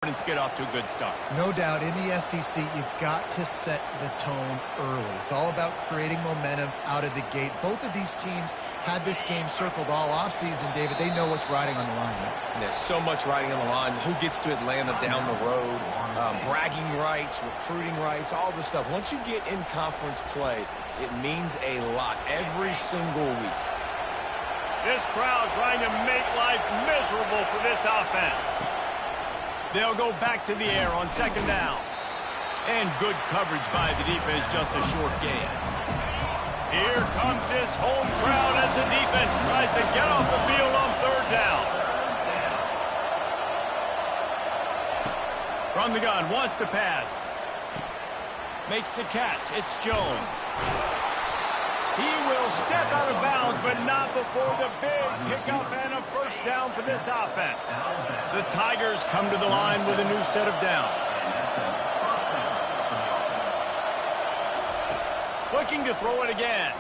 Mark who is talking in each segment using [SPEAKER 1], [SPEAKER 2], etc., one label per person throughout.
[SPEAKER 1] To get off to a good start.
[SPEAKER 2] No doubt, in the SEC, you've got to set the tone early. It's all about creating momentum out of the gate. Both of these teams had this game circled all offseason, David. They know what's riding on the line.
[SPEAKER 3] There's so much riding on the line. Who gets to Atlanta down the road, bragging rights, recruiting rights, all this stuff. Once you get in conference play, it means a lot every single week.
[SPEAKER 1] This crowd trying to make life miserable for this offense. They'll go back to the air on second down. And good coverage by the defense, just a short gain. Here comes this home crowd as the defense tries to get off the field on third down. From the gun, wants to pass. Makes the catch. It's Jones. He will step out of bounds, but not before the big pickup and a first down for this offense. The Tigers come to the line with a new set of downs. Looking to throw it again.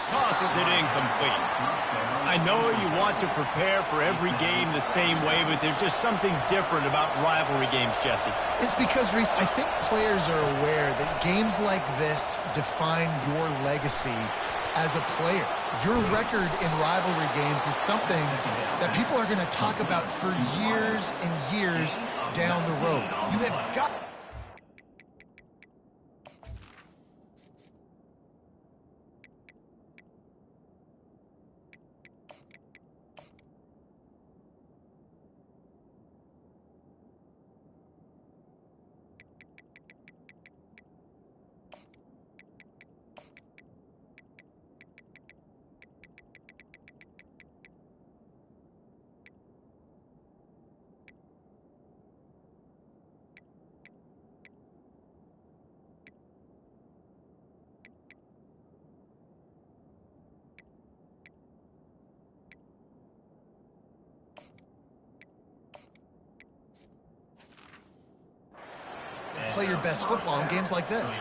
[SPEAKER 1] Tosses it incomplete. I know you want to prepare for every game the same way, but there's just something different about rivalry games, Jesse.
[SPEAKER 2] It's because, Reese, I think players are aware that games like this define your legacy as a player. Your record in rivalry games is something that people are going to talk about for years and years down the road. You have got... play your best football in games like this.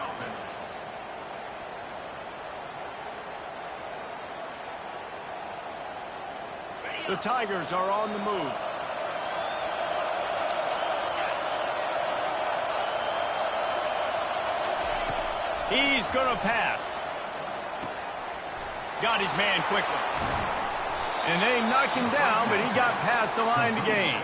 [SPEAKER 1] The Tigers are on the move. He's going to pass. Got his man quickly. And they knocked him down, but he got past the line to gain.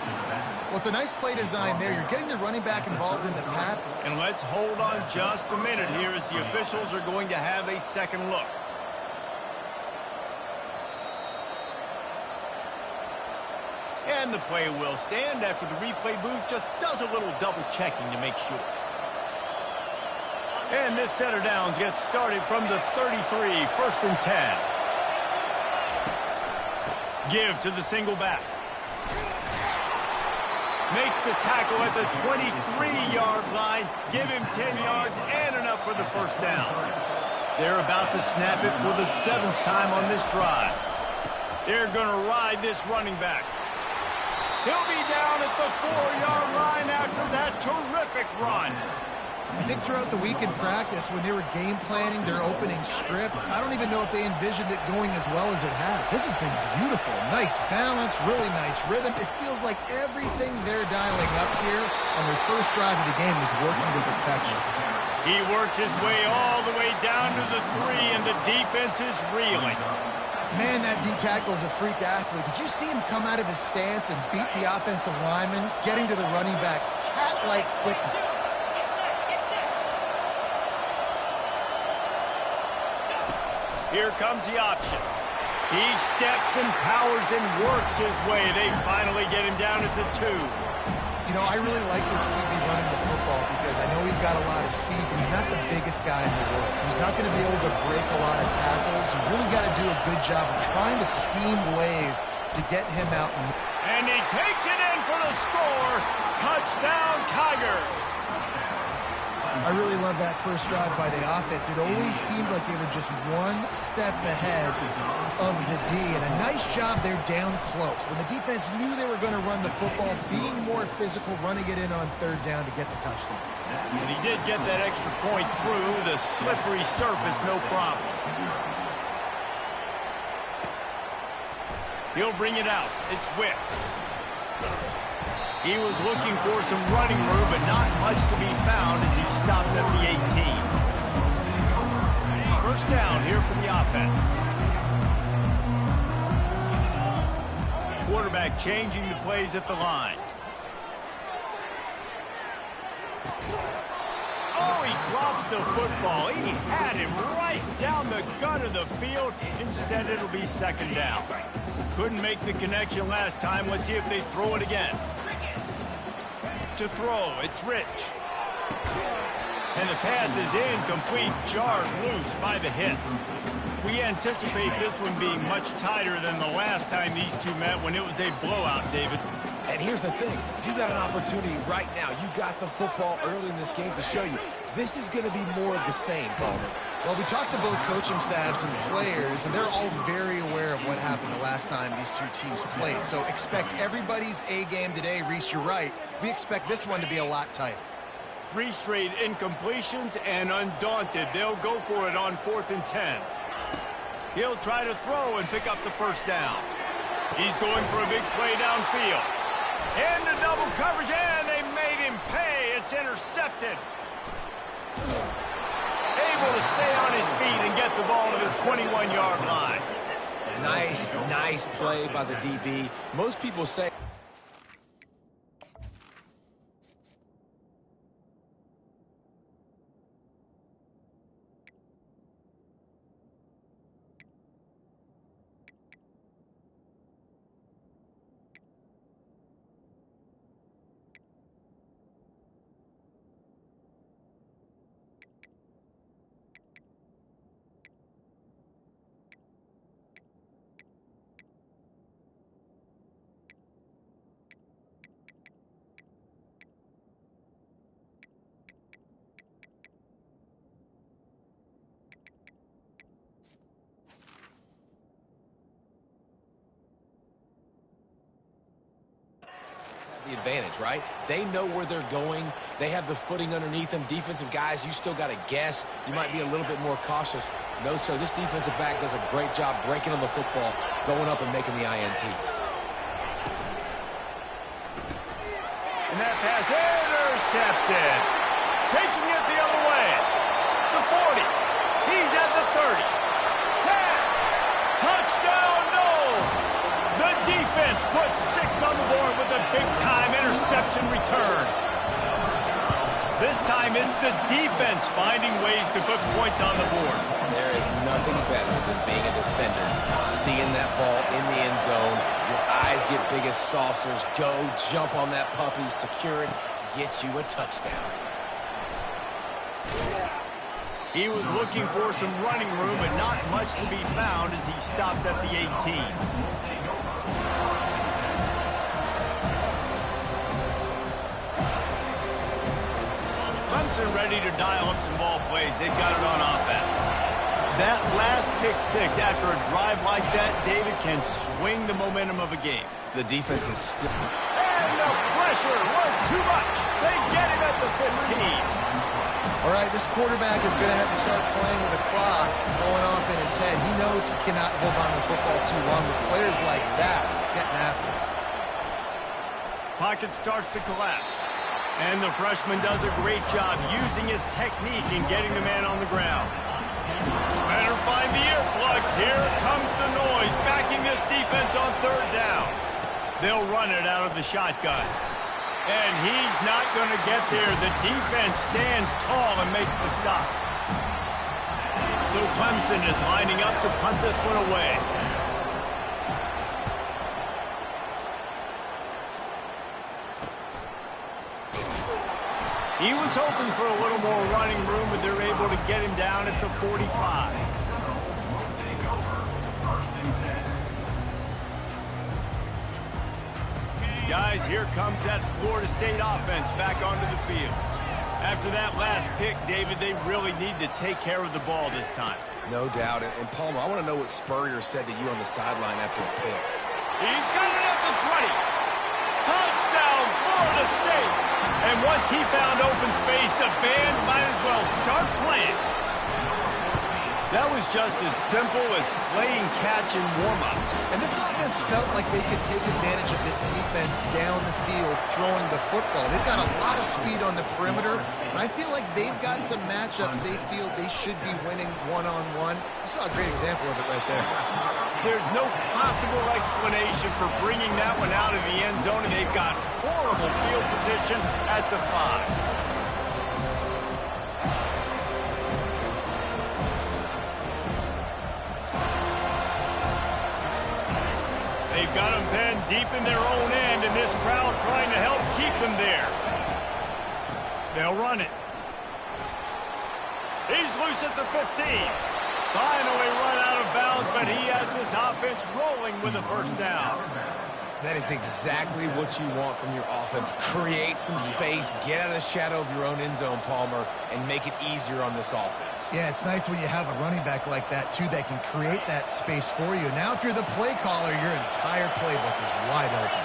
[SPEAKER 2] Well, it's a nice play design there. You're getting the running back involved in the pat.
[SPEAKER 1] And let's hold on just a minute here as the officials are going to have a second look. And the play will stand after the replay booth just does a little double checking to make sure. And this setter downs gets started from the 33, first and 10. Give to the single back. Makes the tackle at the 23-yard line. Give him 10 yards and enough for the first down. They're about to snap it for the 7th time on this drive. They're going to ride this running back. He'll be down at the 4-yard line after that terrific run.
[SPEAKER 2] I think throughout the week in practice, when they were game planning their opening script, I don't even know if they envisioned it going as well as it has. This has been beautiful. Nice balance, really nice rhythm. It feels like everything they're dialing up here on their first drive of the game is working to perfection.
[SPEAKER 1] He works his way all the way down to the 3, and the defense is reeling.
[SPEAKER 2] Man, that D tackle is a freak athlete. Did you see him come out of his stance and beat the offensive lineman, getting to the running back? Cat-like quickness.
[SPEAKER 1] Here comes the option. He steps and powers and works his way. They finally get him down at the 2.
[SPEAKER 2] You know, I really like this QB running the football because I know he's got a lot of speed, but he's not the biggest guy in the world. So he's not going to be able to break a lot of tackles. You really got to do a good job of trying to scheme ways to get him out.
[SPEAKER 1] And he takes it in for the score. Touchdown, Tigers.
[SPEAKER 2] I really love that first drive by the offense. It always seemed like they were just one step ahead of the D, and a nice job there down close. When the defense knew they were going to run the football, being more physical, running it in on third down to get the touchdown.
[SPEAKER 1] And he did get that extra point through the slippery surface, no problem. He'll bring it out. It's Wicks. He was looking for some running room, but not much to be found as he stopped at the 18. First down here for the offense. Quarterback changing the plays at the line. Oh, he drops the football. He had him right down the gut of the field. Instead, it'll be second down. Couldn't make the connection last time. Let's see if they throw it again. To throw, it's Rich. And the pass is incomplete, jarred loose by the hit. We anticipate this one being much tighter than the last time these two met when it was a blowout, David.
[SPEAKER 3] And here's the thing. You got an opportunity right now. You got the football early in this game to show you. This is going to be more of the same, Palmer.
[SPEAKER 2] Well, we talked to both coaching staffs and players, and they're all very aware of what happened the last time these two teams played. So expect everybody's A game today. Reese, you're right. We expect this one to be a lot tighter.
[SPEAKER 1] 3 straight incompletions, and undaunted, they'll go for it on 4th and 10. He'll try to throw and pick up the first down. He's going for a big play downfield. Into double coverage, and they made him pay. It's intercepted. Able to stay on his feet and get the ball to the 21-yard line.
[SPEAKER 3] Nice play by the DB. Most people say... the advantage, right? They know where they're going. They have the footing underneath them. Defensive guys, you still got to guess. You might be a little bit more cautious. No, sir, this defensive back does a great job breaking on the football, going up and making the INT.
[SPEAKER 1] And that pass intercepted. Taking it the other way. The 40. He's at the 30. 10. Touchdown, Knowles. The defense puts 6 on the board with a big-time interception return. This time it's the defense finding ways to put points on the board.
[SPEAKER 3] There is nothing better than being a defender, seeing that ball in the end zone. Your eyes get big as saucers. Go, jump on that puppy, secure it, get you a touchdown.
[SPEAKER 1] He was looking for some running room, but not much to be found as he stopped at the 18. Clemson ready to dial up some ball plays. They've got it on offense. That last pick 6 after a drive like that, David, can swing the momentum of a game.
[SPEAKER 3] The defense is still...
[SPEAKER 1] And the pressure was too much. They get him at the 15.
[SPEAKER 2] All right, this quarterback is going to have to start playing with a clock going off in his head. He knows he cannot hold on to the football too long with players like that getting after him.
[SPEAKER 1] Pocket starts to collapse. And the freshman does a great job using his technique in getting the man on the ground. Better find the earplugs. Here comes the noise, backing this defense on 3rd down. They'll run it out of the shotgun. And he's not going to get there. The defense stands tall and makes the stop. So Clemson is lining up to punt this one away. He was hoping for a little more running room, but they're able to get him down at the 45. Guys, here comes that Florida State offense back onto the field. After that last pick, David, they really need to take care of the ball this time.
[SPEAKER 3] No doubt. And Palmer, I want to know what Spurrier said to you on the sideline after the pick.
[SPEAKER 1] He's got it at the 20. Touchdown, Florida State. And once he found open space, the band might as well start playing. That was just as simple as playing catch in warm-ups.
[SPEAKER 2] And this offense felt like they could take advantage of this defense down the field throwing the football. They've got a lot of speed on the perimeter, and I feel like they've got some matchups they feel they should be winning one-on-one. You saw a great example of it right there.
[SPEAKER 1] There's no possible explanation for bringing that one out of the end zone, and they've got horrible field position at the 5. They've got them pinned deep in their own end, and this crowd trying to help keep them there. They'll run it. He's loose at the 15. Finally run out of bounds, but he has this offense rolling with a first down.
[SPEAKER 3] That is exactly what you want from your offense. Create some space, get out of the shadow of your own end zone, Palmer, and make it easier on this offense.
[SPEAKER 2] Yeah, it's nice when you have a running back like that, too, that can create that space for you. Now, if you're the play caller, your entire playbook is wide open.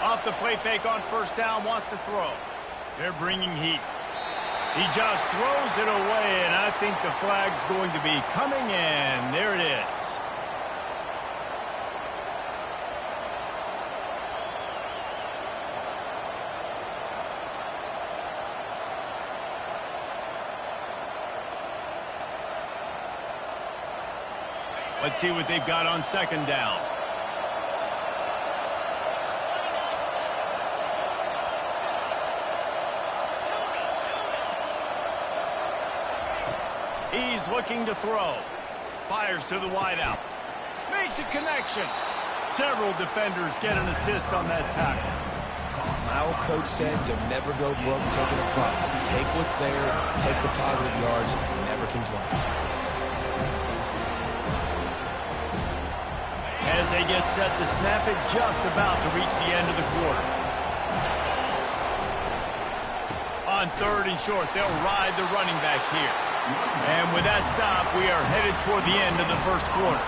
[SPEAKER 1] Off the play fake on first down, wants to throw. They're bringing heat. He just throws it away, and I think the flag's going to be coming in. There it is. Let's see what they've got on second down. He's looking to throw. Fires to the wideout. Makes a connection. Several defenders get an assist on that tackle.
[SPEAKER 3] My old coach said, you'll never go broke taking a profit. Take what's there, take the positive yards, and never complain.
[SPEAKER 1] As they get set to snap it, just about to reach the end of the quarter. On third and short, they'll ride the running back here. And with that stop, we are headed toward the end of the first quarter.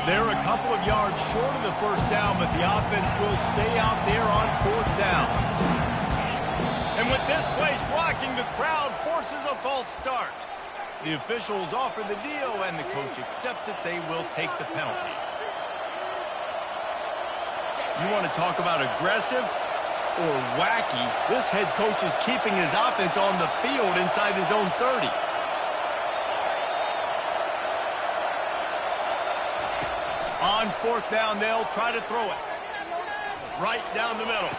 [SPEAKER 1] They're a couple of yards short of the first down, but the offense will stay out there on fourth down. And with this place rocking, the crowd forces a false start. The officials offer the deal, and the coach accepts it. They will take the penalty. You want to talk about aggressive or wacky? This head coach is keeping his offense on the field inside his own 30. On fourth down, they'll try to throw it. Right down the middle.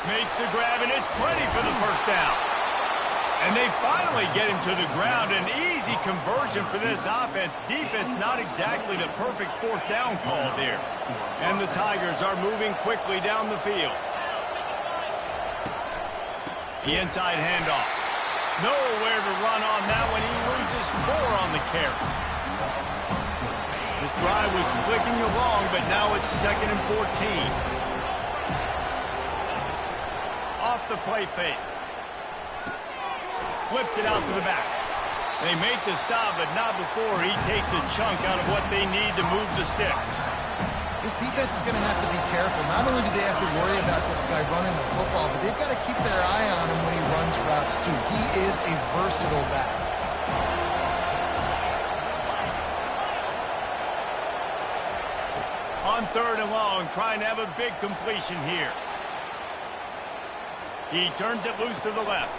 [SPEAKER 1] Makes the grab, and it's plenty for the first down. And they finally get him to the ground. An easy conversion for this offense. Defense, not exactly the perfect fourth down call there. And the Tigers are moving quickly down the field. The inside handoff. Nowhere to run on that one. He loses 4 on the carry. This drive was clicking along, but now it's 2nd and 14. Off the play fake. Flips it out to the back. They make the stop, but not before he takes a chunk out of what they need to move the sticks.
[SPEAKER 2] This defense is going to have to be careful. Not only do they have to worry about this guy running the football, but they've got to keep their eye on him when he runs routes, too. He is a versatile back.
[SPEAKER 1] On third and long, trying to have a big completion here. He turns it loose to the left.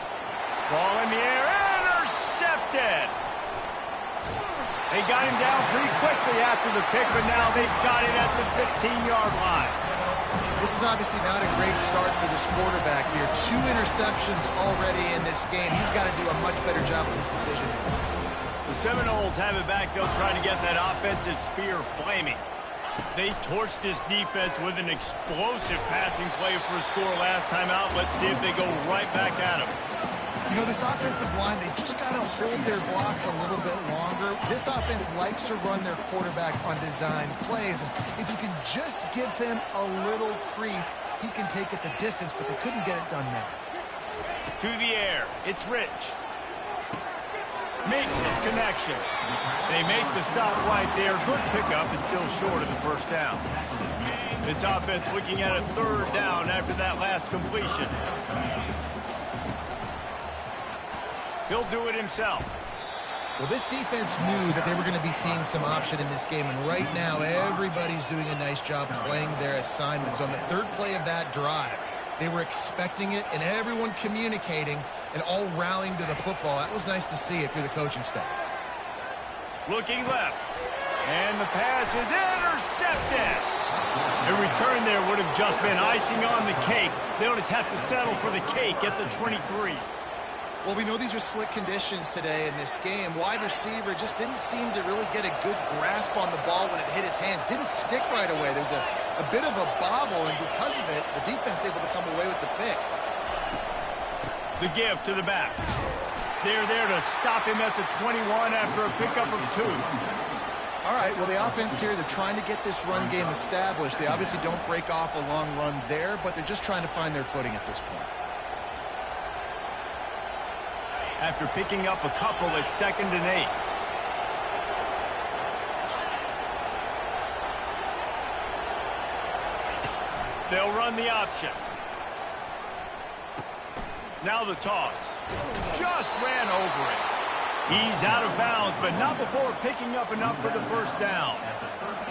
[SPEAKER 1] Ball in the air, intercepted. They got him down pretty quickly after the pick, but now they've got it at the 15-yard line.
[SPEAKER 2] This is obviously not a great start for this quarterback here. 2 interceptions already in this game. He's got to do a much better job with his decision.
[SPEAKER 1] The Seminoles have it back. They'll try to get that offensive spear flaming. They torched this defense with an explosive passing play for a score last time out. Let's see if they go right back at him.
[SPEAKER 2] You know, this offensive line, they just got to hold their blocks a little bit longer. This offense likes to run their quarterback on design plays. And if you can just give him a little crease, he can take it the distance, but they couldn't get it done there.
[SPEAKER 1] To the air, it's Rich. Makes his connection. They make the stop right there. Good pickup and still short of the first down. This offense looking at a third down after that last completion. He'll do it himself.
[SPEAKER 2] Well, this defense knew that they were going to be seeing some option in this game, and right now everybody's doing a nice job playing their assignments. On the third play of that drive, they were expecting it, and everyone communicating and all rallying to the football. That was nice to see if you're the coaching staff.
[SPEAKER 1] Looking left, and the pass is intercepted. A return there would have just been icing on the cake. They'll just have to settle for the cake at the 23.
[SPEAKER 2] Well, we know these are slick conditions today in this game. Wide receiver just didn't seem to really get a good grasp on the ball when it hit his hands. Didn't stick right away. There's a bit of a bobble, and because of it, the defense able to come away with the pick.
[SPEAKER 1] The give to the back. They're there to stop him at the 21 after a pickup of 2.
[SPEAKER 2] All right, well, the offense here, they're trying to get this run game established. They obviously don't break off a long run there, but they're just trying to find their footing at this point.
[SPEAKER 1] After picking up a couple at 2nd and 8. They'll run the option. Now the toss. Just ran over it. He's out of bounds, but not before picking up enough for the first down.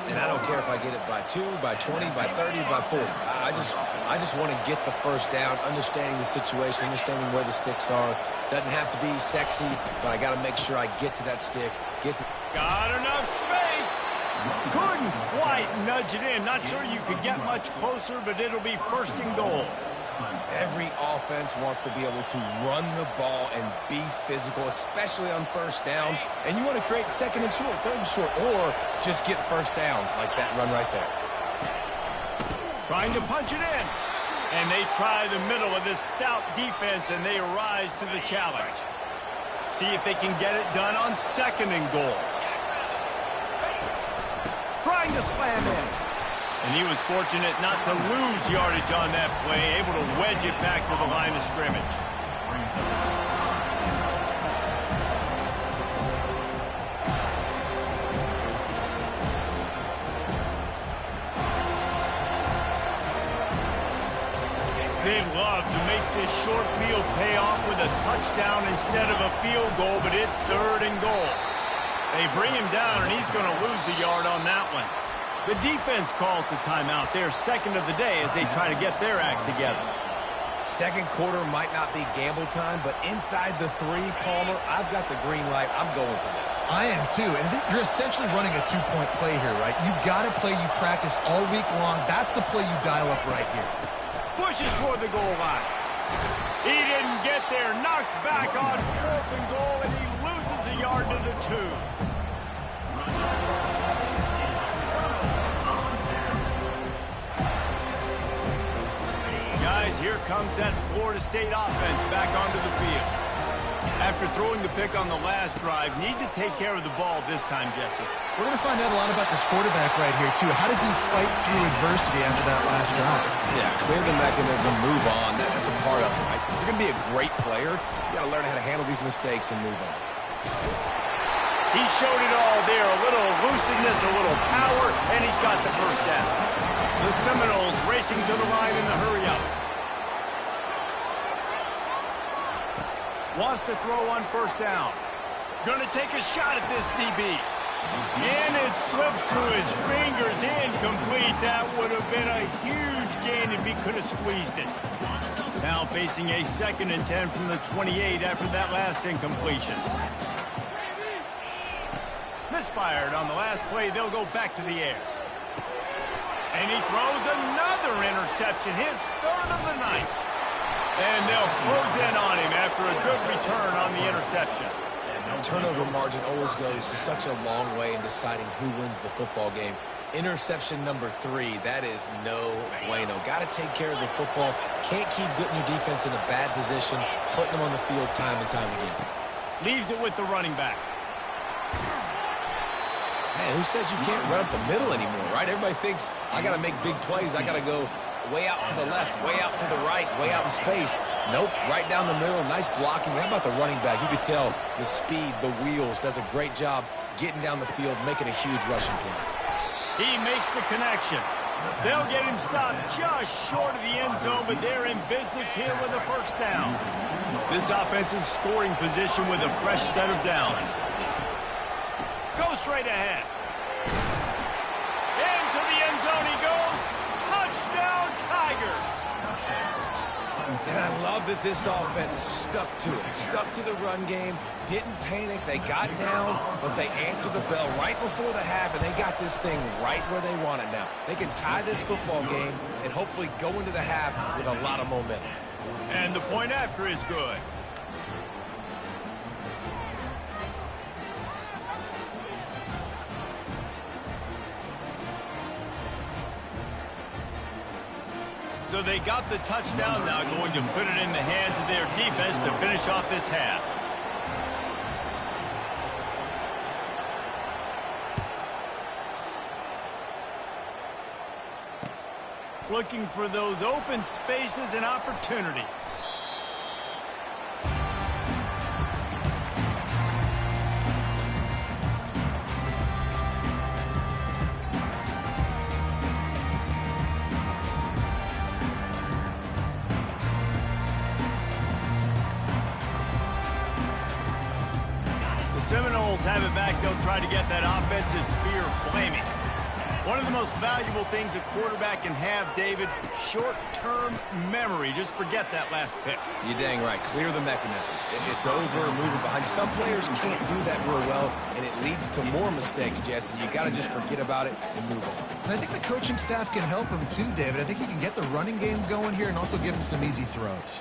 [SPEAKER 3] And I don't care if I get it by 2, by 20, by 30, by 40. I just want to get the first down, understanding the situation, understanding where the sticks are. Doesn't have to be sexy, but I got to make sure I get to that stick.
[SPEAKER 1] Got enough space. Couldn't quite nudge it in. Not sure you could get much closer, but it'll be 1st and goal.
[SPEAKER 3] Every offense wants to be able to run the ball and be physical, especially on 1st down. And you want to create 2nd and short, 3rd and short, or just get first downs like that run right there.
[SPEAKER 1] Trying to punch it in. And they try the middle of this stout defense, and they rise to the challenge. See if they can get it done on 2nd and goal. Trying to slam in. And he was fortunate not to lose yardage on that play, able to wedge it back to the line of scrimmage. They'd love to make this short field pay off with a touchdown instead of a field goal, but it's 3rd and goal. They bring him down, and he's going to lose a yard on that one. The defense calls the timeout. They're 2nd of the day as they try to get their act together.
[SPEAKER 3] Second quarter might not be gamble time, but inside the 3, Palmer, I've got the green light. I'm going for this.
[SPEAKER 2] I am too, and you're essentially running a 2-point play here, right? You've got a play you practice all week long. That's the play you dial up right here.
[SPEAKER 1] Pushes for the goal line. He didn't get there. Knocked back on 4th and goal, and he loses a yard to the 2. Guys, here comes that Florida State offense back onto the field. After throwing the pick on the last drive, need to take care of the ball this time, Jesse.
[SPEAKER 2] We're going to find out a lot about this quarterback right here, too. How does he fight through adversity after that last drive?
[SPEAKER 3] Yeah, clear the mechanism, move on. That's a part of it, right? If you're going to be a great player, you got to learn how to handle these mistakes and move on.
[SPEAKER 1] He showed it all there. A little elusiveness, a little power, and he's got the first down. The Seminoles racing to the line in the hurry-up. Wants to throw on 1st down. Going to take a shot at this DB. And it slips through his fingers, incomplete. That would have been a huge gain if he could have squeezed it. Now facing a 2nd and 10 from the 28 after that last incompletion. Misfired on the last play. They'll go back to the air. And he throws another interception, his 3rd of the night. And they'll close in on him after a good return on the interception.
[SPEAKER 3] Turnover margin always goes such a long way in deciding who wins the football game. Interception number 3, that is no bueno. Got to take care of the football. Can't keep putting your defense in a bad position, putting them on the field time and time again.
[SPEAKER 1] Leaves it with the running back.
[SPEAKER 3] Man, who says you can't run up the middle anymore, right? Everybody thinks, I got to make big plays. I got to go way out to the left, way out to the right, way out in space. Nope, right down the middle. Nice blocking. How about the running back? You could tell the speed, the wheels, does a great job getting down the field, making a huge rushing play.
[SPEAKER 1] He makes the connection. They'll get him stopped just short of the end zone, but they're in business here with a first down. This offensive scoring position with a fresh set of downs. Go straight ahead. Into the end zone he goes. Touchdown, Tigers.
[SPEAKER 3] And I love that this offense stuck to it. Stuck to the run game. Didn't panic. They got down, but they answered the bell right before the half, and they got this thing right where they want it now. They can tie this football game and hopefully go into the half with a lot of momentum.
[SPEAKER 1] And the point after is good. So they got the touchdown now, going to put it in the hands of their defense to finish off this half. Looking for those open spaces and opportunity. Seminoles have it back. They'll try to get that offensive spear flaming. One of the most valuable things a quarterback can have, David, short-term memory. Just forget that last pick.
[SPEAKER 3] You're dang right. Clear the mechanism. It's over, move it behind you. Some players can't do that real well, and it leads to more mistakes, Jesse. You got to just forget about it and move on.
[SPEAKER 2] And I think the coaching staff can help him too, David. I think he can get the running game going here and also give him some easy throws.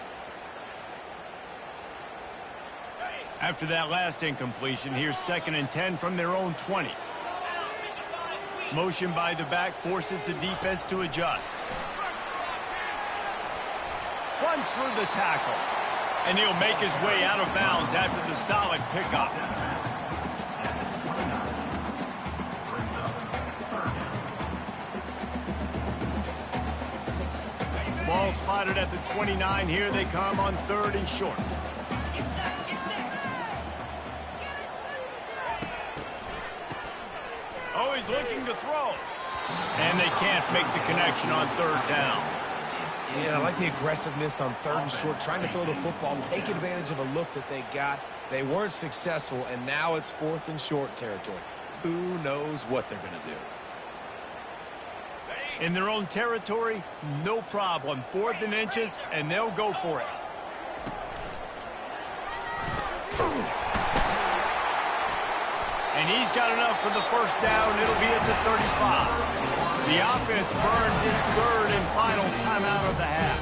[SPEAKER 1] After that last incompletion, here's 2nd and 10 from their own 20. Motion by the back forces the defense to adjust. Runs through the tackle. And he'll make his way out of bounds after the solid pickup. Ball spotted at the 29. Here they come on 3rd and short. Oh, he's looking to throw. And they can't make the connection on 3rd down.
[SPEAKER 3] Yeah, I like the aggressiveness on 3rd and short, trying to throw the football, take advantage of a look that they got. They weren't successful, and now it's 4th and short territory. Who knows what they're going to do?
[SPEAKER 1] In their own territory, no problem. 4th and inches, and they'll go for it. And he's got enough for the first down. It'll be at the 35. The offense burns its 3rd and final timeout of the half.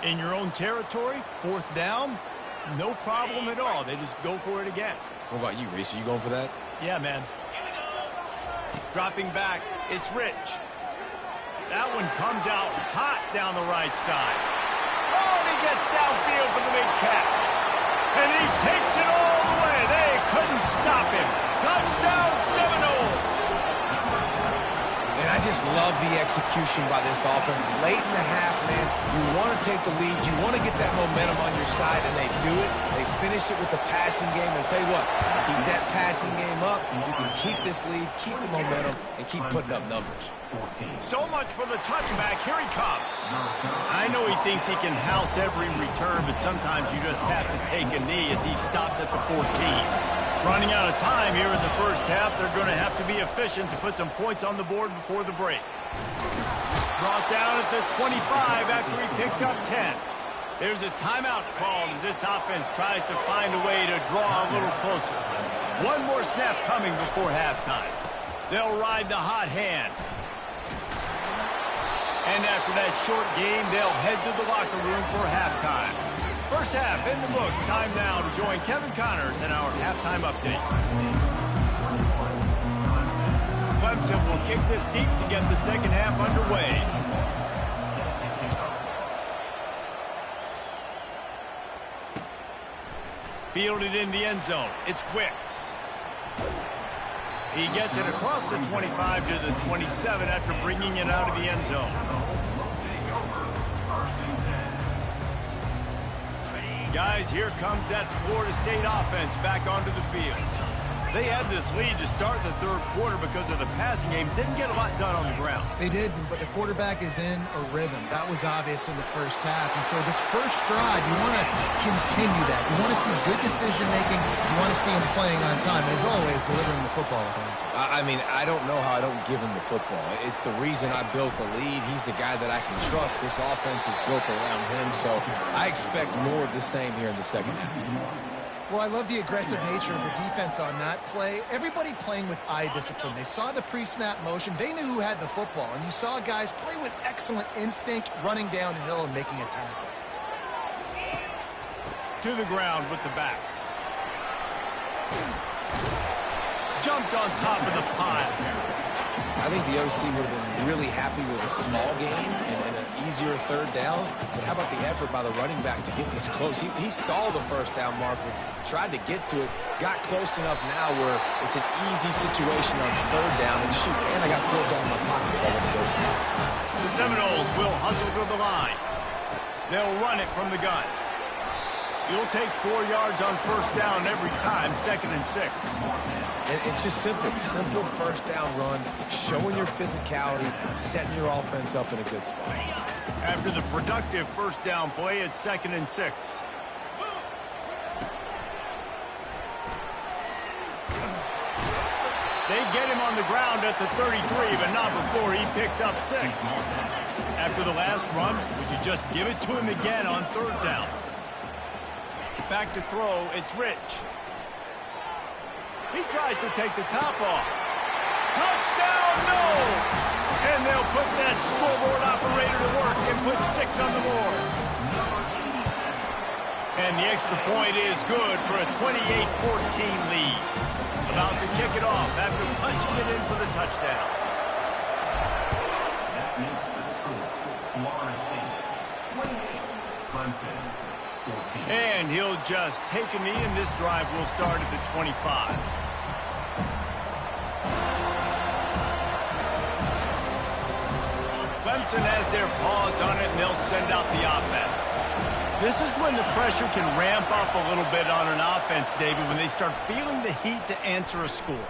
[SPEAKER 1] In your own territory, 4th down, no problem at all. They just go for it again.
[SPEAKER 3] What about you, Reese? Are you going for that?
[SPEAKER 1] Yeah, man. Dropping back, it's Rich. That one comes out hot down the right side. Oh, and he gets downfield for the big catch. And he takes it all the way. They couldn't stop him. Touchdown, Seminoles.
[SPEAKER 3] And I just love the execution by this offense. Late in the half, man, you want to take the lead. You want to get that momentum on your side, and they do it. They finish it with the passing game. And I'll tell you what, keep that passing game up. You can keep this lead, keep the momentum, and keep putting up numbers.
[SPEAKER 1] So much for the touchback. Here he comes. I know he thinks he can house every return, but sometimes you just have to take a knee as he stopped at the 14. Running out of time here in the first half, they're going to have to be efficient to put some points on the board before the break. Brought down at the 25 after he picked up 10. There's a timeout called as this offense tries to find a way to draw a little closer. One more snap coming before halftime. They'll ride the hot hand. And after that short game, they'll head to the locker room for halftime. First half in the books. Time now to join Kevin Connors in our halftime update. Clemson will kick this deep to get the second half underway. Fielded in the end zone. It's Quicks. He gets it across the 25 to the 27 after bringing it out of the end zone. Guys, here comes that Florida State offense back onto the field. They had this lead to start the third quarter because of the passing game. Didn't get a lot done on the ground.
[SPEAKER 2] They did, but the quarterback is in a rhythm. That was obvious in the first half. And so this first drive, you want to continue that. You want to see good decision-making. You want to see him playing on time. And as always, delivering the football.
[SPEAKER 3] I mean, I don't know how I don't give him the football. It's the reason I built the lead. He's the guy that I can trust. This offense is built around him. So I expect more of the same here in the second half.
[SPEAKER 2] Well, I love the aggressive nature of the defense on that play. Everybody playing with eye discipline. They saw the pre-snap motion. They knew who had the football. And you saw guys play with excellent instinct, running downhill and making a tackle.
[SPEAKER 1] To the ground with the back. Jumped on top of the pile.
[SPEAKER 3] I think the OC would have been really happy with a small game and an easier third down. But how about the effort by the running back to get this close? He saw the first down marker, tried to get to it, got close enough now where it's an easy situation on third down. And shoot, and I got fourth down in my pocket if I want to go for it.
[SPEAKER 1] The Seminoles will hustle to the line. They'll run it from the gun. You'll take 4 yards on first down every time, 2nd and 6.
[SPEAKER 3] And it's just simple first down run, showing your physicality, setting your offense up in a good spot.
[SPEAKER 1] After the productive first down play, it's 2nd and 6. They get him on the ground at the 33, but not before he picks up 6. After the last run, would you just give it to him again on third down? Back to throw, it's Rich. He tries to take the top off. Touchdown, no! And they'll put that scoreboard operator to work and put 6 on the board. And the extra point is good for a 28-14 lead. About to kick it off after punching it in for the touchdown.
[SPEAKER 4] That makes the score Florida State 28, Clemson 14.
[SPEAKER 1] And he'll just take a knee, and this drive will start at the 25. Clemson has their paws on it, and they'll send out the offense. This is when the pressure can ramp up a little bit on an offense, David, when they start feeling the heat to answer a score.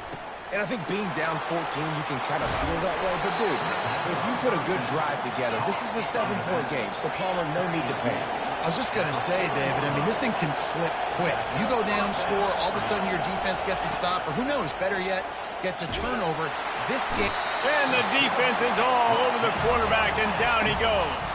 [SPEAKER 3] And I think being down 14, you can kind of feel that way. But, dude, if you put a good drive together, this is a 7-point game, so Palmer, no need to panic.
[SPEAKER 2] I was just going to say, David, I mean, this thing can flip quick. You go down, score, all of a sudden your defense gets a stop, or who knows, better yet, gets a turnover. This game...
[SPEAKER 1] And the defense is all over the quarterback, and down he goes.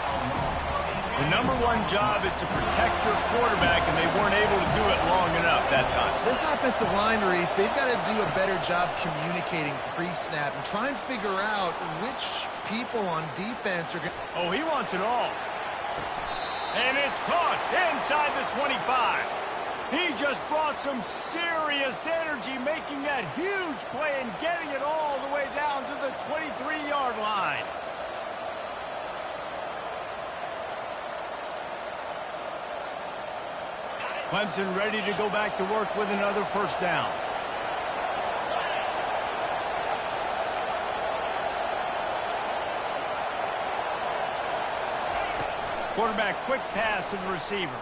[SPEAKER 1] The number one job is to protect your quarterback, and they weren't able to do it long enough that time.
[SPEAKER 2] This offensive line, Reese, they've got to do a better job communicating pre-snap and try and figure out which people on defense are going to...
[SPEAKER 1] Oh, he wants it all. And it's caught inside the 25. He just brought some serious energy, making that huge play and getting it all the way down to the 23-yard line. Clemson ready to go back to work with another first down. Quarterback, quick pass to the receiver.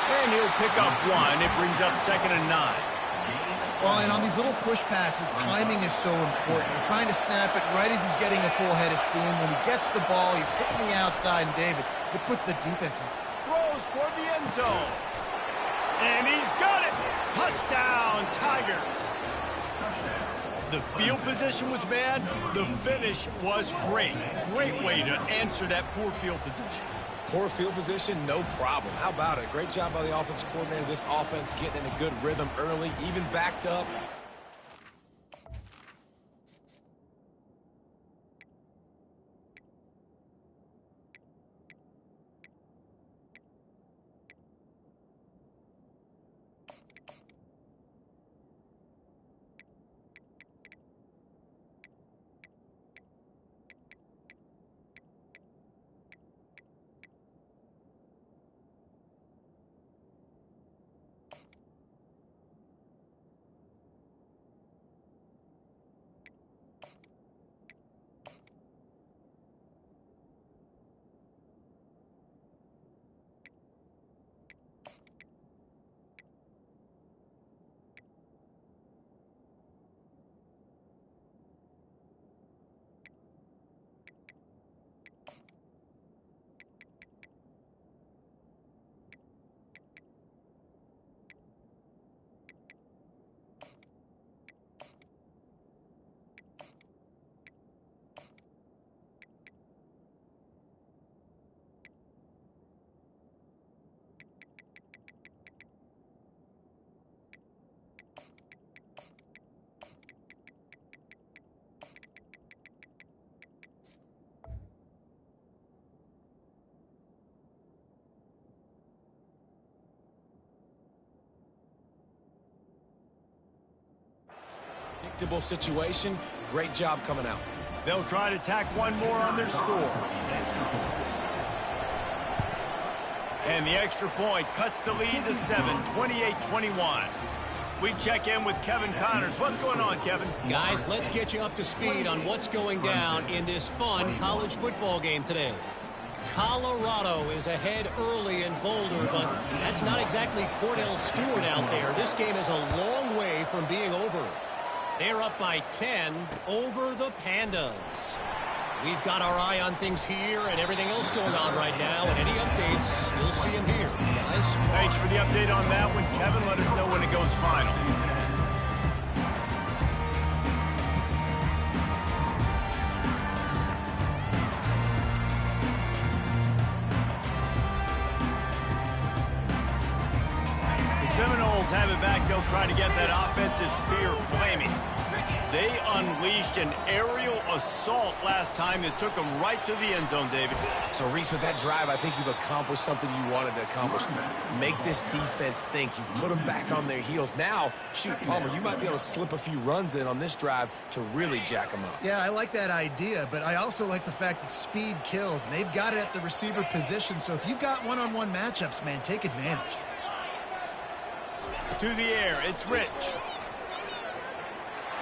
[SPEAKER 1] And he'll pick up 1. It brings up 2nd and 9.
[SPEAKER 2] Well, and on these little push passes, timing is so important. You're trying to snap it right as he's getting a full head of steam. When he gets the ball, he's hitting the outside, and David, it puts the defense in.
[SPEAKER 1] Throws toward the end zone. And he's got it. Touchdown, Tigers. The field position was bad. The finish was great. Great way to answer that poor field position.
[SPEAKER 3] Poor field position, no problem. How about it? Great job by the offensive coordinator. This offense getting in a good rhythm early, even backed up. predictable situation. Great job coming out.
[SPEAKER 1] They'll try to tack one more on their score. And the extra point cuts the lead to 7, 28-21. We check in with Kevin Connors. What's going on, Kevin?
[SPEAKER 5] Guys, let's get you up to speed on what's going down in this fun college football game today. Colorado is ahead early in Boulder, but that's not exactly Cordell Stewart out there. This game is a long way from being over. They're up by 10 over the Pandas. We've got our eye on things here and everything else going on right now, and any updates, you'll see them here, guys.
[SPEAKER 1] Thanks for the update on that one, Kevin. Let us know when it goes final. The Seminoles have it back. They'll try to get that offensive spear flaming. They unleashed an aerial assault last time that took them right to the end zone, David.
[SPEAKER 3] So, Reese, with that drive, I think you've accomplished something you wanted to accomplish. Make this defense think. You put them back on their heels. Now, shoot, Palmer, you might be able to slip a few runs in on this drive to really jack them up.
[SPEAKER 2] Yeah, I like that idea, but I also like the fact that speed kills, and they've got it at the receiver position. So if you've got one-on-one matchups, man, take advantage.
[SPEAKER 1] To the air, it's Rich.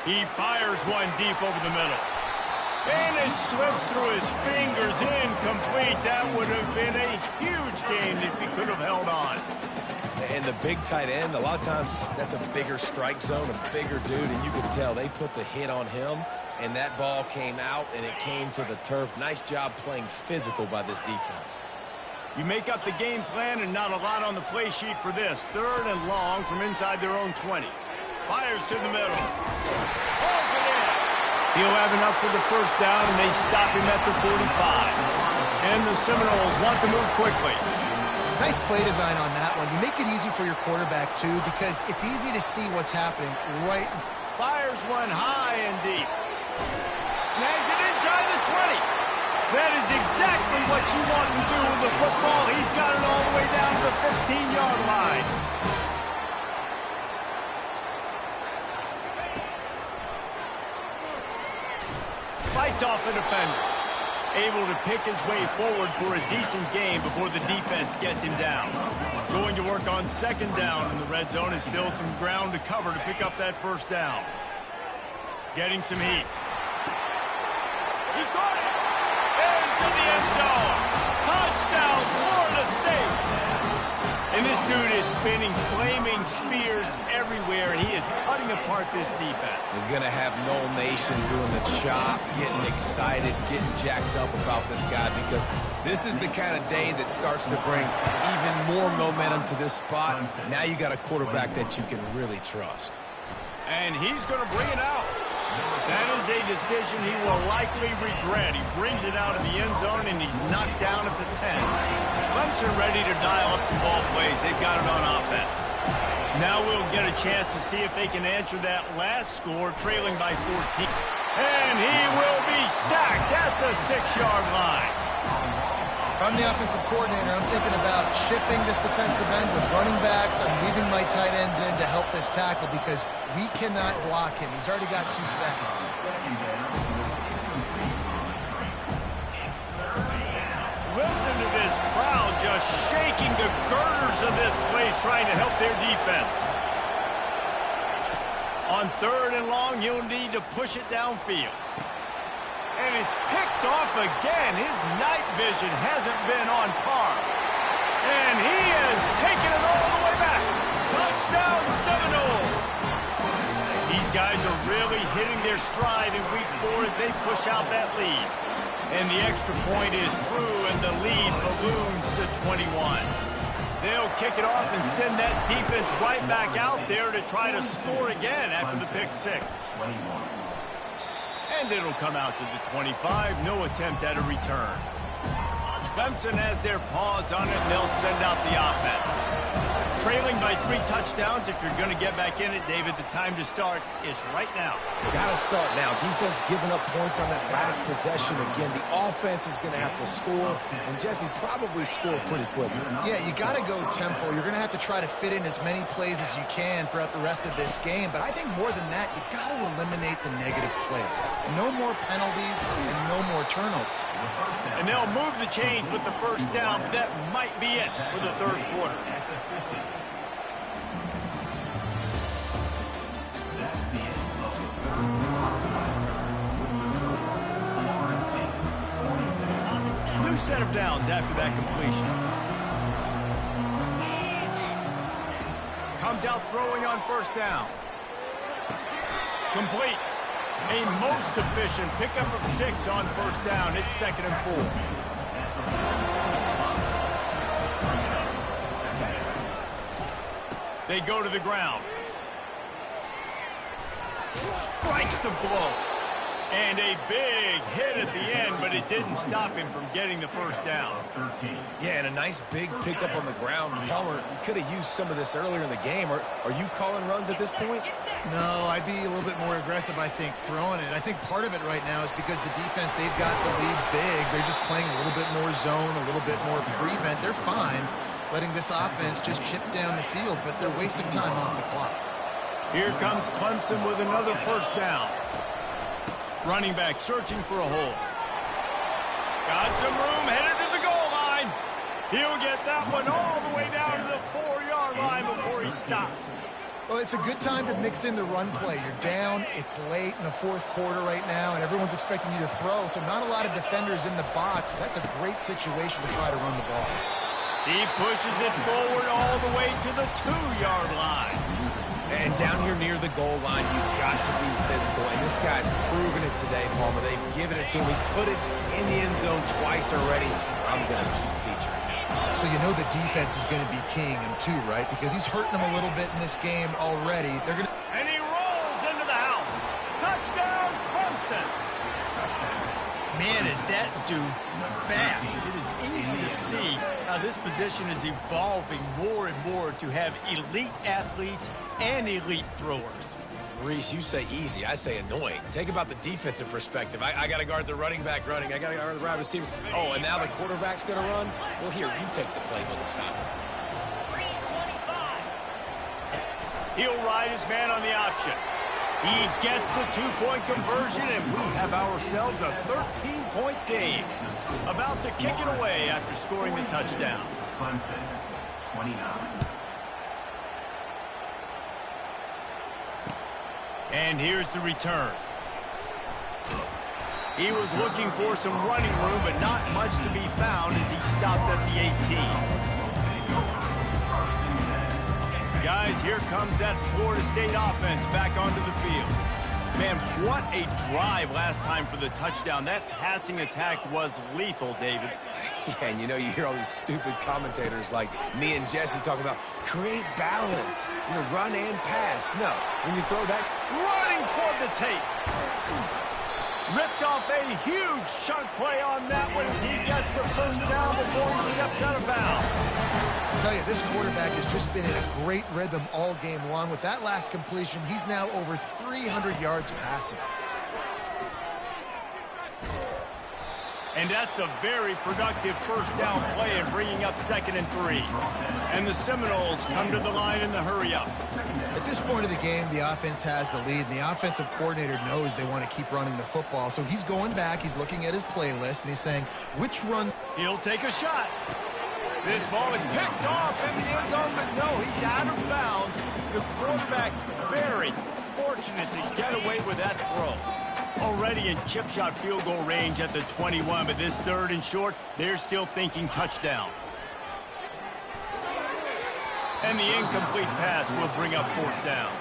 [SPEAKER 1] He fires one deep over the middle. And it slips through his fingers, incomplete. That would have been a huge gain if he could have held on.
[SPEAKER 3] And the big tight end, a lot of times that's a bigger strike zone, a bigger dude, and you can tell they put the hit on him, and that ball came out, and it came to the turf. Nice job playing physical by this defense.
[SPEAKER 1] You make up the game plan and not a lot on the play sheet for this. 3rd and long from inside their own 20. Fires to the middle. Holds it in. He'll have enough for the first down, and they stop him at the 45. And the Seminoles want to move quickly.
[SPEAKER 2] Nice play design on that one. You make it easy for your quarterback, too, because it's easy to see what's happening right.
[SPEAKER 1] Fires one high and deep. Snags it inside the 20. That is exactly what you want to do with the football. He's got it all the way down to the 15-yard line. Fights off the defender. Able to pick his way forward for a decent gain before the defense gets him down. Going to work on 2nd down in the red zone. Is still some ground to cover to pick up that first down. Getting some heat. He caught it! Into the end zone. Touchdown, Florida State. And this dude is spinning flaming spears everywhere, and he is cutting apart this defense.
[SPEAKER 3] We're going to have Noel Nation doing the chop, getting excited, getting jacked up about this guy, because this is the kind of day that starts to bring even more momentum to this spot. Now you got a quarterback that you can really trust.
[SPEAKER 1] And he's going to bring it out. That is a decision he will likely regret. He brings it out of the end zone, and he's knocked down at the 10. Clemson ready to dial up some ball plays. They've got it on offense. Now we'll get a chance to see if they can answer that last score, trailing by 14. And he will be sacked at the 6-yard line.
[SPEAKER 2] If I'm the offensive coordinator, I'm thinking about shipping this defensive end with running backs. I'm leaving my tight ends in to help this tackle because we cannot block him. He's already got 2 seconds.
[SPEAKER 1] Listen to this crowd just shaking the girders of this place, trying to help their defense. On 3rd and long, he'll need to push it downfield. And it's picked off again. His night vision hasn't been on par. And he has taken it all the way back. Touchdown, Seminoles. These guys are really hitting their stride in week 4 as they push out that lead. And the extra point is true, and the lead balloons to 21. They'll kick it off and send that defense right back out there to try to score again after the pick 6. And it'll come out to the 25. No attempt at a return. Clemson has their paws on it, and they'll send out the offense. Trailing by 3 touchdowns, if you're going to get back in it, David, the time to start is right now.
[SPEAKER 3] Got to start now. Defense giving up points on that last possession again. The offense is going to have to score, and Jesse probably score pretty quickly.
[SPEAKER 2] Yeah, you got to go tempo. You're going to have to try to fit in as many plays as you can throughout the rest of this game. But I think more than that, you got to eliminate the negative plays. No more penalties and no more turnovers.
[SPEAKER 1] And they'll move the chains with the first down. That might be it for the third quarter. New set of downs after that completion. Comes out throwing on first down. Complete. A most efficient pickup of 6 on first down. It's 2nd and 4. They go to the ground. Strikes the blow. And a big hit at the end, but it didn't stop him from getting the first down.
[SPEAKER 3] Yeah, and a nice big pickup on the ground. Palmer, you could have used some of this earlier in the game. Are you calling runs at this point?
[SPEAKER 2] No, I'd be a little bit more aggressive, I think, throwing it. I think part of it right now is because the defense, they've got the lead big. They're just playing a little bit more zone, a little bit more prevent. They're fine letting this offense just chip down the field, but they're wasting time off the clock.
[SPEAKER 1] Here comes Clemson with another first down. Running back searching for a hole. Got some room, headed to the goal line. He'll get that one all the way down to the 4-yard line before he stopped.
[SPEAKER 2] Well, it's a good time to mix in the run play. You're down, it's late in the fourth quarter right now, and everyone's expecting you to throw, so not a lot of defenders in the box. That's a great situation to try to run the ball.
[SPEAKER 1] He pushes it forward all the way to the 2-yard line.
[SPEAKER 3] And down here near the goal line, you've got to be physical. And this guy's proven it today, Palmer. They've given it to him. He's put it in the end zone twice already. I'm going to keep featuring him.
[SPEAKER 2] So you know the defense is going to be keying him too, right? Because he's hurting them a little bit in this game already. They're going to...
[SPEAKER 1] And he rolls into the house. Touchdown, Clemson. Man, is that dude fast. It is easy to see how this position is evolving more and more to have elite athletes and elite throwers.
[SPEAKER 3] Reese, you say easy. I say annoying. Take about the defensive perspective. I got to guard the running back running. I got to guard the wide receivers. Oh, and now the quarterback's going to run? Well, here, you take the playbook and stop him.
[SPEAKER 1] He'll ride his man on the option. He gets the 2-point conversion, and we have ourselves a 13-point game. About to kick it away after scoring the touchdown.
[SPEAKER 4] Clemson, 29.
[SPEAKER 1] And here's the return. He was looking for some running room, but not much to be found as he stopped at the 18. Guys, here comes that Florida State offense back onto the field. Man, what a drive last time for the touchdown. That passing attack was lethal, David.
[SPEAKER 3] Yeah, and you know, you hear all these stupid commentators like me and Jesse talking about create balance, you know, run and pass. No, when you throw that,
[SPEAKER 1] Running toward the tape. Ripped off a huge chunk play on that one as he gets the first down before he steps out of bounds.
[SPEAKER 2] I tell you, this quarterback has just been in a great rhythm all game long. With that last completion, he's now over 300 yards passing.
[SPEAKER 1] And that's a very productive first down play and bringing up 2nd and 3. And the Seminoles come to the line in the hurry-up.
[SPEAKER 2] At this point of the game, the offense has the lead, and the offensive coordinator knows they want to keep running the football. So he's going back, he's looking at his playlist, and he's saying, which run...
[SPEAKER 1] He'll take a shot. This ball is picked off in the end zone, but no, he's out of bounds. The quarterback very fortunate to get away with that throw. Already in chip shot field goal range at the 21, but this 3rd and short, they're still thinking touchdown. And the incomplete pass will bring up 4th down.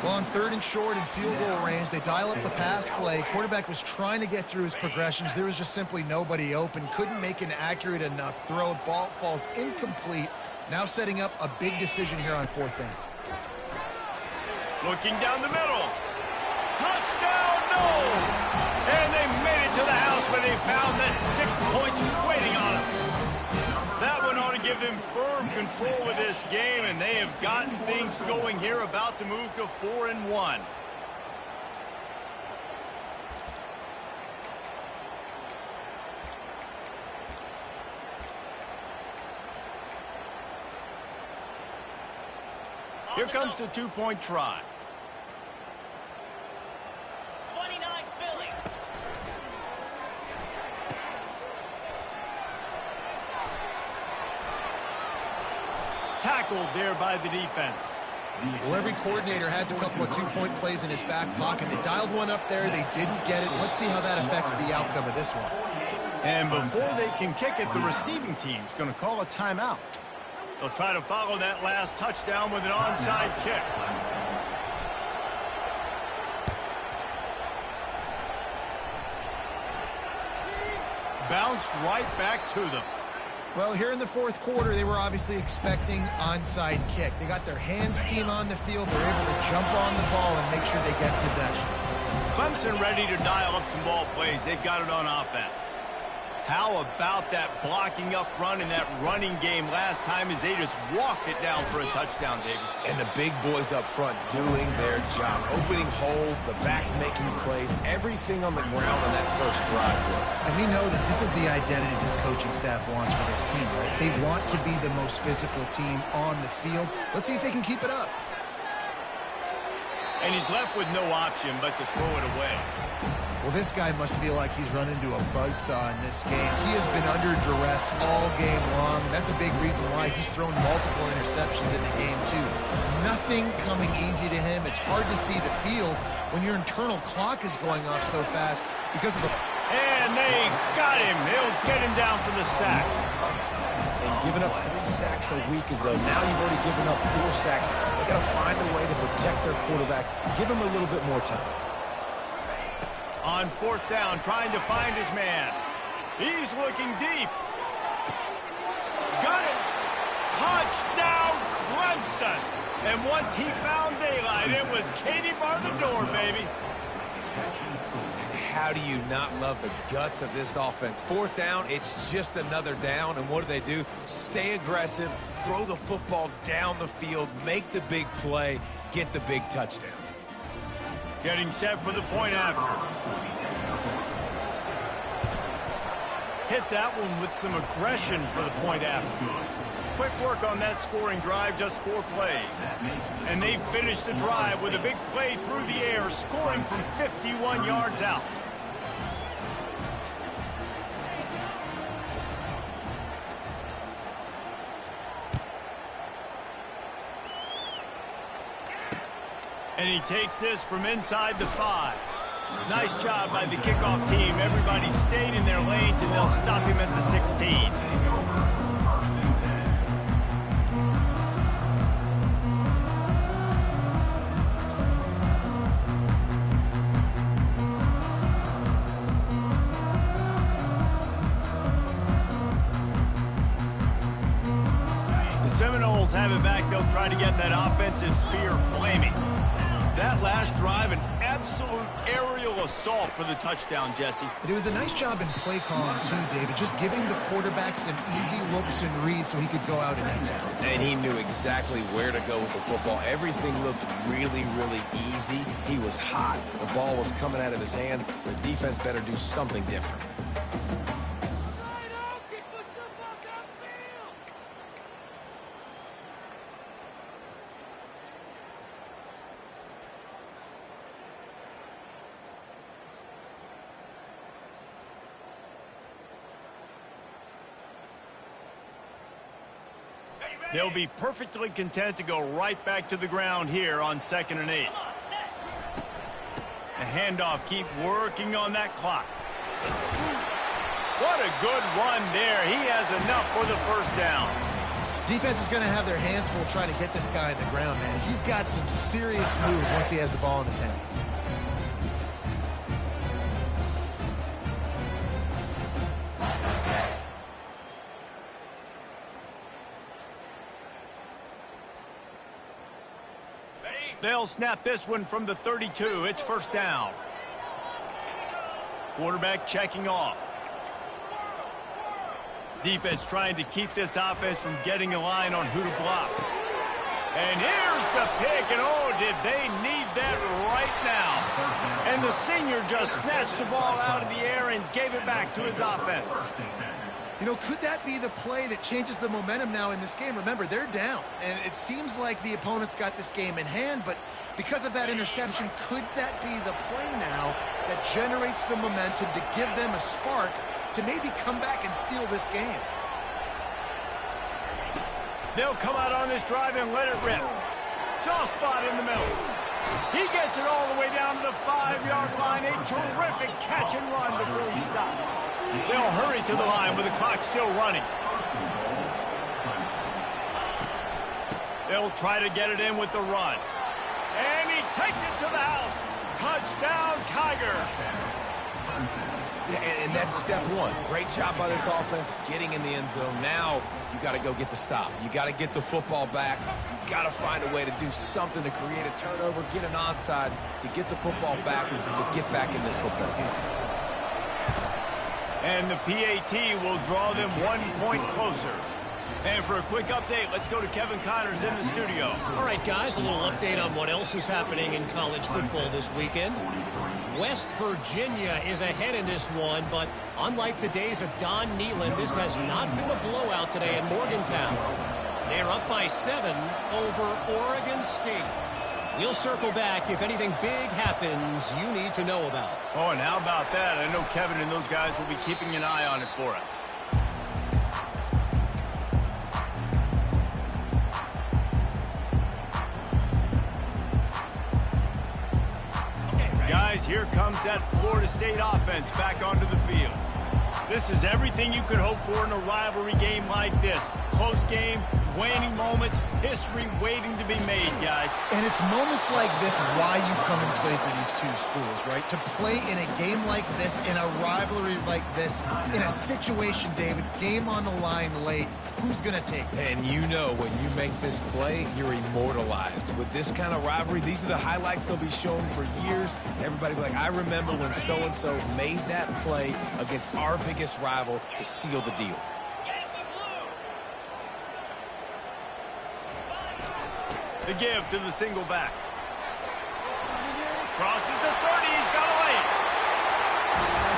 [SPEAKER 2] Well, on 3rd and short in field goal range, they dial up the pass play. Quarterback was trying to get through his progressions. There was just simply nobody open. Couldn't make an accurate enough throw. Ball falls incomplete. Now setting up a big decision here on 4th down.
[SPEAKER 1] Looking down the middle. Touchdown, no! And they made it to the house where they found that 6 points waiting on them. control of this game, and they have gotten things going here, about to move to 4-1. Here comes the two-point try.
[SPEAKER 6] 29 Philly.
[SPEAKER 1] Tackled there by the defense.
[SPEAKER 2] Well, every coordinator has a couple of two-point plays in his back pocket. They dialed one up there. They didn't get it. Let's see how that affects the outcome of this one.
[SPEAKER 1] And before they can kick it, the receiving team's going to call a timeout. They'll try to follow that last touchdown with an onside kick. Bounced right back to them.
[SPEAKER 2] Well, here in the fourth quarter, they were obviously expecting onside kick. They got their hands team on the field. They're able to jump on the ball and make sure they get possession.
[SPEAKER 1] Clemson ready to dial up some ball plays. They've got it on offense. How about that blocking up front and that running game last time as they just walked it down for a touchdown, David?
[SPEAKER 3] And the big boys up front doing their job. Opening holes, the backs making plays, everything on the ground on that first drive.
[SPEAKER 2] And we know that this is the identity this coaching staff wants for this team, right? They want to be the most physical team on the field. Let's see if they can keep it up.
[SPEAKER 1] And he's left with no option but to throw it away.
[SPEAKER 2] Well, this guy must feel like he's run into a buzzsaw in this game. He has been under duress all game long, and that's a big reason why he's thrown multiple interceptions in the game, too. Nothing coming easy to him. It's hard to see the field when your internal clock is going off so fast because of the...
[SPEAKER 1] And they got him. They'll get him down for the sack.
[SPEAKER 3] And giving up 3 sacks a week ago. Now you've already given up 4 sacks. They got to find a way to protect their quarterback. Give him a little bit more time.
[SPEAKER 1] On fourth down, trying to find his man. He's looking deep. Got it. Touchdown, Clemson. And once he found daylight, it was Katie bar the door, baby.
[SPEAKER 3] And how do you not love the guts of this offense? Fourth down, it's just another down. And what do? Stay aggressive, throw the football down the field, make the big play, get the big touchdown.
[SPEAKER 1] Getting set for the point after. Hit that one with some aggression for the point after. Quick work on that scoring drive, just 4 plays. And they finished the drive with a big play through the air, scoring from 51 yards out. And he takes this from inside the 5. Nice job by the kickoff team. Everybody stayed in their lanes, and they'll stop him at the 16. The Seminoles have it back. They'll try to get that offensive spear flaming. That last drive, an absolute aerial assault for the touchdown, Jesse.
[SPEAKER 2] But it was a nice job in play calling, too, David. Just giving the quarterback some easy looks and reads so he could go out and execute.
[SPEAKER 3] And he knew exactly where to go with the football. Everything looked really, really easy. He was hot. The ball was coming out of his hands. The defense better do something different.
[SPEAKER 1] They'll be perfectly content to go right back to the ground here on 2nd and 8. The handoff, keep working on that clock. What a good run there. He has enough for the first down.
[SPEAKER 2] Defense is going to have their hands full trying to get this guy on the ground, man. He's got some serious moves once he has the ball in his hands.
[SPEAKER 1] They'll snap this one from the 32. It's first down. Quarterback checking off. Defense trying to keep this offense from getting a line on who to block. And here's the pick, and oh, did they need that right now. And the senior just snatched the ball out of the air and gave it back to his offense.
[SPEAKER 2] You know, could that be the play that changes the momentum now in this game? Remember, they're down, and it seems like the opponent's got this game in hand, but because of that interception, could that be the play now that generates the momentum to give them a spark to maybe come back and steal this game?
[SPEAKER 1] They'll come out on this drive and let it rip. Soft spot in the middle. He gets it all the way down to the 5-yard line. A terrific catch and run before he stopped. They'll hurry to the line with the clock still running. They'll try to get it in with the run. And he takes it to the house. Touchdown, Tiger.
[SPEAKER 3] Yeah, and that's step one. Great job by this offense getting in the end zone. Now you got to go get the stop. You got to get the football back. You got to find a way to do something to create a turnover, get an onside, to get the football back, to get back in this football game.
[SPEAKER 1] And the PAT will draw them 1 point closer. And for a quick update, let's go to Kevin Connors in the studio.
[SPEAKER 5] All right, guys, a little update on what else is happening in college football this weekend. West Virginia is ahead in this one, but unlike the days of Don Neyland, this has not been a blowout today in Morgantown. They're up by 7 over Oregon State. We'll circle back if anything big happens you need to know about.
[SPEAKER 1] Oh, and how about that? I know Kevin and those guys will be keeping an eye on it for us. Guys, here comes that Florida State offense back onto the field. This is everything you could hope for in a rivalry game like this. Close game, waning moments, history waiting to be made, guys.
[SPEAKER 2] And it's moments like this why you come and play for these two schools, right? To play in a game like this, in a rivalry like this, in a situation, David, game on the line late, who's going to take it?
[SPEAKER 3] And you know when you make this play, you're immortalized. With this kind of rivalry, these are the highlights they'll be showing for years. Everybody will be like, I remember when so-and-so made that play against our biggest rival to seal the deal.
[SPEAKER 1] The give to the single back. Crosses the 30, he's got a lane.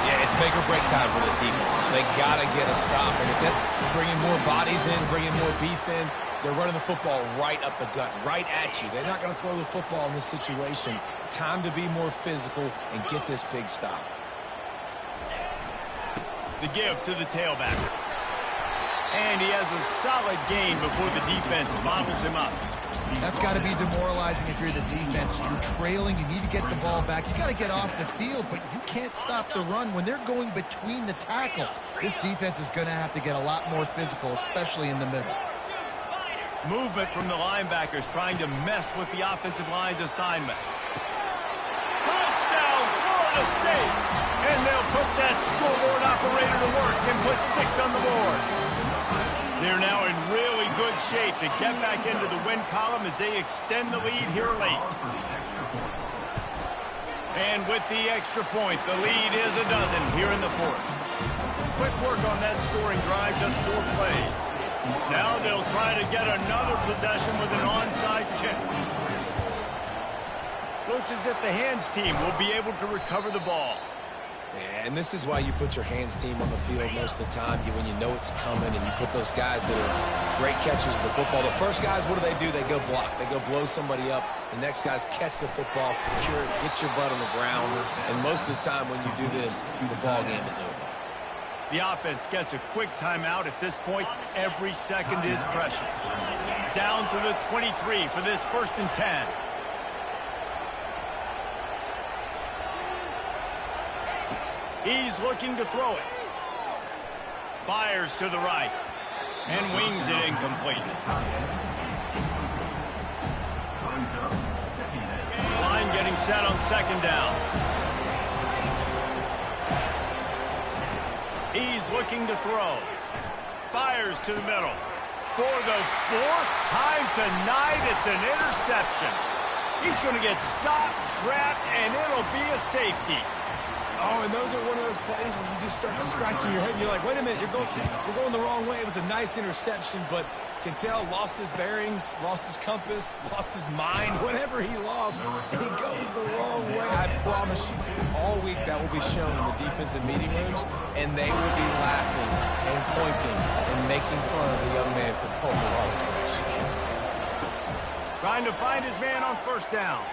[SPEAKER 3] Yeah, it's make or break time for this defense. They got to get a stop, and if that's bringing more bodies in, bringing more beef in, they're running the football right up the gut, right at you. They're not going to throw the football in this situation. Time to be more physical and get this big stop.
[SPEAKER 1] The give to the tailback. And he has a solid gain before the defense bottles him up.
[SPEAKER 2] That's got to be demoralizing if you're the defense. You're trailing. You need to get the ball back. You got to get off the field, but you can't stop the run when they're going between the tackles. This defense is going to have to get a lot more physical, especially in the middle.
[SPEAKER 1] Movement from the linebackers trying to mess with the offensive line's assignments. Touchdown, Florida State! And they'll put that scoreboard operator to work and put 6 on the board. They're now in really good shape to get back into the win column as they extend the lead here late. And with the extra point, the lead is a dozen here in the fourth. Quick work on that scoring drive, just 4 plays. Now they'll try to get another possession with an onside kick. Looks as if the hands team will be able to recover the ball.
[SPEAKER 3] Yeah, and this is why you put your hands team on the field most of the time, when you know it's coming, and you put those guys that are great catchers of the football. The first guys, what do? They go block. They go blow somebody up. The next guys catch the football, secure it, get your butt on the ground. And most of the time when you do this, the ball game is over.
[SPEAKER 1] The offense gets a quick timeout at this point. Every second is precious. Down to the 23 for this 1st and 10. He's looking to throw it. Fires to the right. And wings it incomplete. Line getting set on 2nd down. He's looking to throw. Fires to the middle. For the 4th time tonight, it's an interception. He's going to get stopped, trapped, and it'll be a safety.
[SPEAKER 3] Oh, and those are one of those plays where you just just start scratching your head. You're like, wait a minute, you're going the wrong way. It was a nice interception, but can tell lost his bearings, lost his compass, lost his mind, whatever he lost, and he goes the wrong way. I promise you, all week that will be shown in the defensive meeting rooms, and they will be laughing and pointing and making fun of the young man from Colorado Krich.
[SPEAKER 1] Trying to find his man on first down.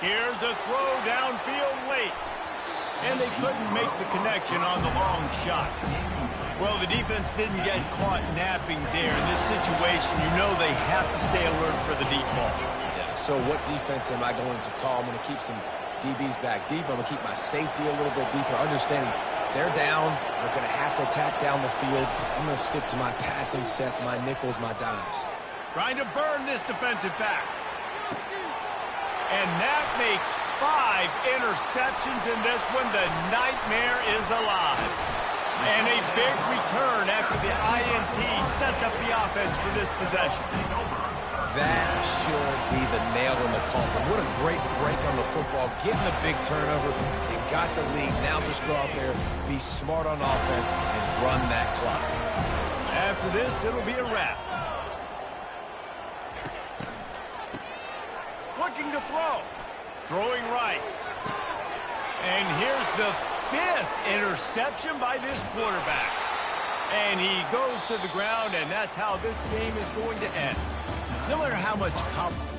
[SPEAKER 1] Here's a throw downfield late. And they couldn't make the connection on the long shot. Well, the defense didn't get caught napping there. In this situation, you know they have to stay alert for the deep ball.
[SPEAKER 3] Yeah, so what defense am I going to call? I'm going to keep some DBs back deeper. I'm going to keep my safety a little bit deeper, understanding they're down. They're going to have to attack down the field. I'm going to stick to my passing sets, my nickels, my dimes.
[SPEAKER 1] Trying to burn this defensive back. And that makes 5 interceptions in this one. The nightmare is alive. And a big return after the INT sets up the offense for this possession.
[SPEAKER 3] That should be the nail in the coffin. What a great break on the football. Getting the big turnover. You got the lead. Now just go out there, be smart on offense, and run that clock.
[SPEAKER 1] After this, it'll be a wrap. Looking to throw. Throwing right. And here's the 5th interception by this quarterback. And he goes to the ground, and that's how this game is going to end. No matter how much confidence